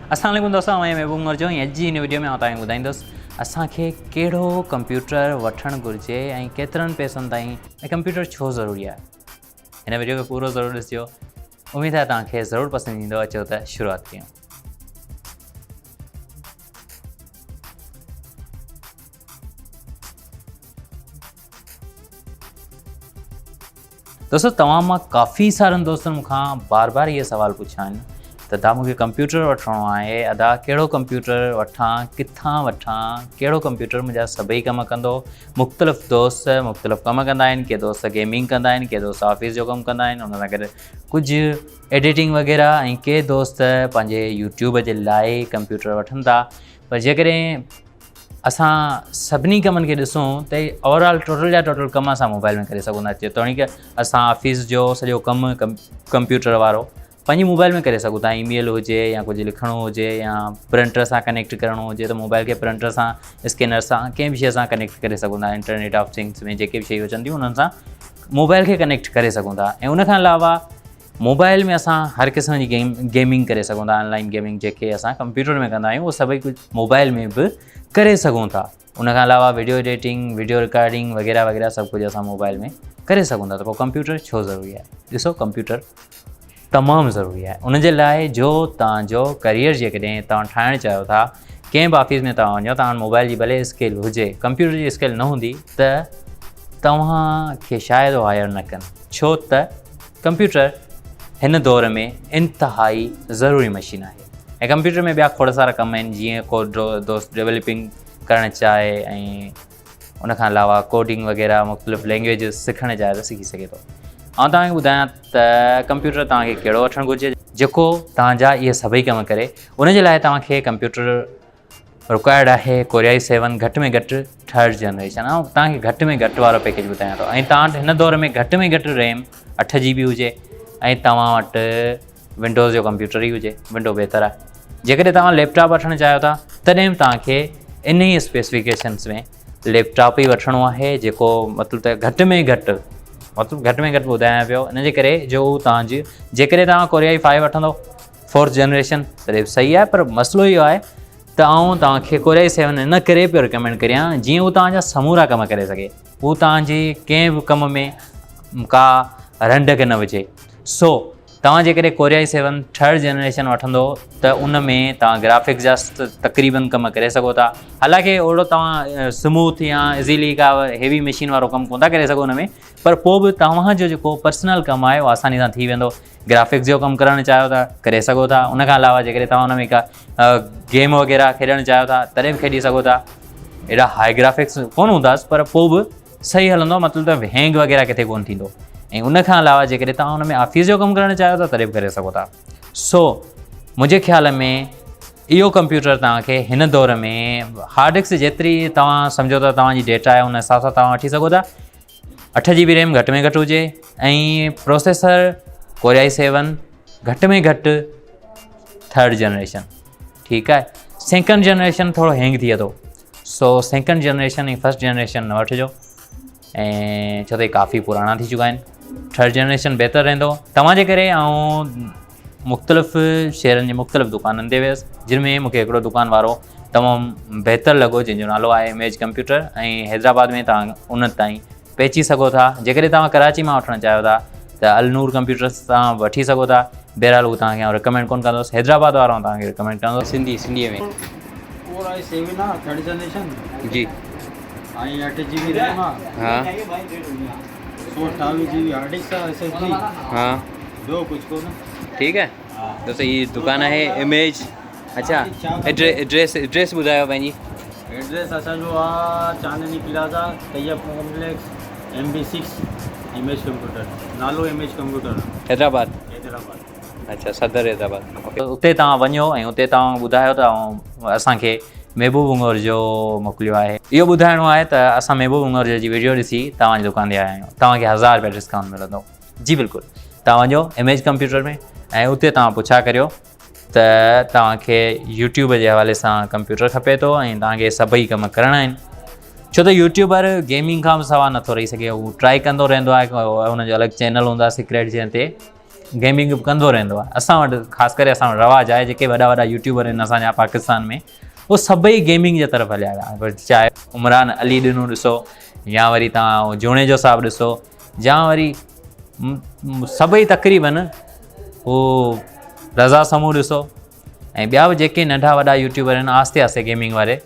अस्सलाम वालेकुम दोस्तों, मैं महबूब उमर जो अॼु जी इन वीडियो में तव्हांखे ॿुधाईंदुसि असांखे कहिड़ो कंप्यूटर वठणु घुरिजे ऐं केतिरनि पैसनि ताईं ऐं कंप्यूटर छो ज़रूरी आहे। हिन वीडियो खे पूरो ज़रूरु ॾिसिजो। उमेदु आहे तव्हांखे ज़रूरु पसंदि ईंदो। अचो त शुरूआति कयूं। दोस्तों, तव्हां मां काफ़ी सारनि दोस्तनि मूंखां बार बार इहे सुवाल पुछिया आहिनि त तव्हां मूंखे कंप्यूटर वठिणो आहे, अदा कहिड़ो कंप्यूटर वठां, किथां वठां, कहिड़ो कंप्यूटर मुंहिंजा सभई कमु कंदो। मुख़्तलिफ़ दोस्त मुख़्तलिफ़ कमु कंदा आहिनि। के दोस्त गेमिंग कंदा आहिनि, के दोस्त ऑफिस जो कमु कंदा आहिनि, उन सां गॾु कुझु एडिटिंग वग़ैरह, ऐं के दोस्त पंहिंजे यूट्यूब जे लाइ कंप्यूटर वठनि था। पर जेकॾहिं असां सभिनी कमनि खे ॾिसूं त ओवरऑल टोटल जा टोटल कम असां मोबाइल में करे सघूं था। जेतोणीकि असां ऑफिस जो सॼो कमु कंप्यूटर वारो पंहिंजी मोबाइल में करे सघूं था। ईमेल हुजे या कुझु लिखणो हुजे या प्रिंटर सां कनेक्ट करिणो हुजे त मोबाइल खे प्रिंटर सां, स्कैनर सां, कंहिं बि शइ सां कनेक्ट करे सघूं था। इंटरनेट ऑफ थिंग्स में जेके बि शयूं अचनि थियूं उन्हनि सां मोबाइल खे कनेक्ट करे सघूं था। ऐं उनखां अलावा मोबाइल में असां हर क़िस्म जी गेमिंग करे सघूं था। ऑनलाइन गेमिंग जेके असां कंप्यूटर में कंदा आहियूं उहो सभई कुझु मोबाइल में बि करे सघूं था। उनखां अलावा वीडियो एडिटिंग, वीडियो रिकॉर्डिंग वग़ैरह वग़ैरह सभु कुझु असां मोबाइल में करे सघूं था। त पोइ कंप्यूटर छो ज़रूरी आहे? ॾिसो, कंप्यूटर तमामु ज़रूरी आहे उन जे लाइ जो तव्हांजो करियर जेकॾहिं तव्हां ठाहिणु चाहियो था, कंहिं बि ऑफिस में तव्हां वञो, तव्हां मोबाइल जी भले स्किल हुजे, कंप्यूटर जी स्किल न हूंदी त तव्हांखे शायदि हायर न कनि। छो त कंप्यूटर हिन दौर में इंतिहाई ज़रूरी मशीन आहे। ऐं कंप्यूटर में ॿिया खोड़ सारा कम आहिनि, जीअं को दोस्त डेवलपिंग करणु चाहे ऐं उनखां अलावा कोडिंग वग़ैरह मुख़्तलिफ़ लैंग्वेजिस सिखणु चाहे त सिखी सघे थो। आउं तव्हांखे ॿुधायां त कंप्यूटर तव्हांखे कहिड़ो वठणु घुरिजे जेको तव्हांजा इहे सभई कम करे। उन जे लाइ तव्हांखे कंप्यूटर रिक्वायर्ड आहे Core i7, घटि में घटि 3rd जनरेशन। ऐं तव्हांखे घटि में घटि वारो पैकेज ॿुधायां थो। ऐं तव्हां हिन दौर में घटि में घटि रैम 8 GB हुजे ऐं तव्हां वटि विंडोज़ जो कंप्यूटर ई हुजे, विंडो बहितर आहे। जेकॾहिं तव्हां लैपटॉप वठणु चाहियो था तॾहिं बि तव्हांखे इन ई स्पेसिफिकेशन्स में लैपटॉप ई वठिणो आहे, जेको मतिलबु त घटि में घटि ॿुधायां पियो। इन जे करे जो तव्हांजी जेकॾहिं तव्हां Core i5 वठंदो 4th जनरेशन तॾहिं बि सही आहे। पर मसइलो इहो आहे त आउं तव्हांखे Core i7 इन करे पियो रिकमेंड करियां जीअं उहो तव्हांजा समूरा कम करे सघे, उहो तव्हांजे कंहिं बि कम में का रंडक न विझे। सो तव्हां जेकॾहिं Core i7 3rd जनरेशन वठंदो त उन में तव्हां ग्राफिक्स जा तक़रीबन कम करे सघो था। हालांकि ओड़ो तव्हां स्मूथ या इज़ीली का हेवी मशीन वारो कमु कोन था करे सघो हुन में, पर पोइ बि तव्हांजो जेको पर्सनल कमु आहे उहो आसानी सां थी वेंदो। ग्राफिक्स जो कमु करणु चाहियो था करे सघो था। उनखां अलावा जेकॾहिं तव्हां हुन में का गेम वग़ैरह खेॾणु चाहियो था तॾहिं बि खेॾी सघो था। एॾा हाई ग्राफिक्स कोन हूंदासीं पर पोइ बि सही हलंदो, मतिलबु त हैंग वग़ैरह किथे कोन थींदो। ऐं उनखां अलावा जेकॾहिं तव्हां हुन में ऑफिस जो कमु करणु चाहियो था तॾहिं बि करे सघो था। सो मुंहिंजे ख़्याल में इहो कंप्यूटर तव्हांखे हिन दौर में हार्ड डिस्क जेतिरी तव्हां सम्झो था तव्हांजी डेटा आहे उन हिसाब सां तव्हां वठी सघो था। 8 GB रैम घटि में घटि हुजे ऐं प्रोसेसर Core i7 घटि में घटि 3rd जनरेशन। ठीकु आहे, 2nd जनरेशन थोरो हैंग थिए थो। सो 2nd जनरेशन ऐं 1st जनरेशन न वठिजो, ऐं छो त काफ़ी पुराणा थी चुका आहिनि। 3rd जनरेशन बहितर रहंदो। तव्हांजे करे आउं मुख़्तलिफ़ शहरनि जे मुख़्तलिफ़ दुकाननि ते वियुसि, जिन में मूंखे हिकिड़ो दुकान वारो तमामु बहितर लॻो, जंहिंजो नालो आहे इमेज कंप्यूटर। ऐं हैदराबाद में तव्हां उन ताईं पहुची सघो था। जेकॾहिं तव्हां कराची मां वठणु चाहियो था त अलनूर कंप्यूटर्स तव्हां वठी सघो था। बहरहाल उहो तव्हांखे रिकमेंड कोन कंदुसि, हैदराबाद वारो तव्हांखे रिकमेंड कंदुसि। सिंधीअ में Core i7 आहे 3rd जनरेशन जी, ऐं 8 GB रैम आहे। हाँ 128 GB हार्ड डिस्क आहे, SSD। हाँ ॿियो कुझु कोन। ठीकु है दोस्तों, ये दुकान है इमेज। अच्छा, एड्रेस ॿुधायो पंहिंजी। एड्रेस असांजो आहे Chandni plaza, Tayyab complex, MB6, image computer. नालो इमेज कंप्यूटर, हैदराबाद। अच्छा, सदर हैदराबाद। उते तव्हां वञो ऐं उते तव्हां ॿुधायो त असांखे महबूब उमर जो मोकिलियो आहे। इहो ॿुधाइणो आहे त असां महबूब उमर जी वीडियो ॾिसी तव्हांजी दुकान ते आया आहियूं, तव्हांखे 1000 रुपया डिस्काउंट मिलंदो। जी बिल्कुलु, तव्हां वञो इमेज कंप्यूटर में ऐं उते तव्हां पुछा करियो त तव्हांखे यूट्यूब जे हवाले सां कंप्यूटर खपे थो ऐं तव्हांखे सभई कम करणा आहिनि। छो त यूट्यूबर गेमिंग खां बि सवाइ नथो रही सघे, उहो ट्राई कंदो रहंदो आहे। हुनजो अलॻि चैनल हूंदा सीक्रेट, जंहिं ते गेमिंग बि कंदो रहंदो आहे। असां वटि ख़ासि करे असां वटि रवाजु आहे, जेके वॾा वॾा यूट्यूबर आहिनि असांजा पाकिस्तान में, उहे सभई गेमिंग जे तरफ़ हलिया विया। पर चाहे उमरान अली ॾिनो ॾिसो, या वरी तव्हां जूणे जो साहबु ॾिसो, या वरी सभई तक़रीबन उहो रज़ा समूह ॾिसो, ऐं ॿिया बि जेके नंढा वॾा यूट्यूबर आहिनि आस्ते आस्ते गेमिंग वारे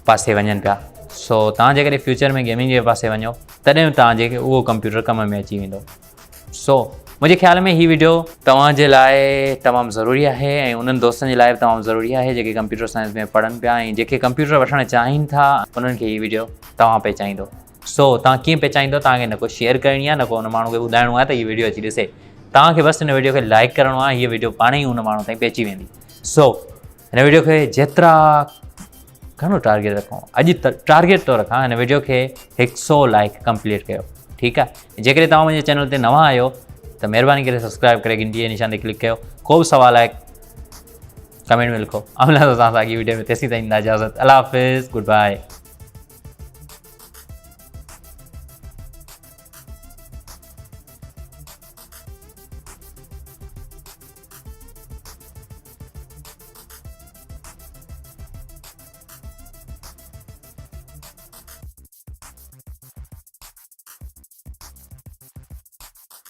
पासे वञनि पिया। सो तव्हां जेकॾहिं फ्यूचर में गेमिंग जे पासे वञो तॾहिं तव्हां जेके उहो कंप्यूटर कम में अची वेंदो। सो मुंहिंजे ख़्याल में हीअ वीडियो तव्हांजे लाइ तमामु ज़रूरी आहे, ऐं उन्हनि दोस्तनि जे लाइ बि तमामु ज़रूरी आहे जेके कंप्यूटर साइंस में पढ़नि पिया ऐं जेके कंप्यूटर वठणु चाहिनि था, उन्हनि खे हीअ वीडियो तव्हां पहुचाईंदो। सो तव्हां कीअं पहुचाईंदो, तव्हांखे न को शेयर करणी आहे, न को हुन माण्हू खे ॿुधाइणो आहे त हीअ वीडियो अची ॾिसे। तव्हांखे बसि हिन वीडियो खे लाइक करिणो आहे, हीअ वीडियो पाण ई हुन माण्हू ताईं पहुची वेंदी। सो हिन वीडियो खे जेतिरा घणो टारगेट रखूं, अॼु टारगेट थो रखां, हिन वीडियो खे 100 लाइक कंप्लीट कयो, ठीकु आहे। जेकॾहिं तव्हां मुंहिंजे चैनल ते नवां आहियो त महिरबानी करे सब्सक्राइब करे घंटी जे निशान ते क्लिक कयो। को बि सवाल आहे कमेंट में लिखो। अमला तव्हां सां अॻी वीडियो में तेसीं ताईं इजाज़त। अल्लाह हाफ़िज़, गुड बाय।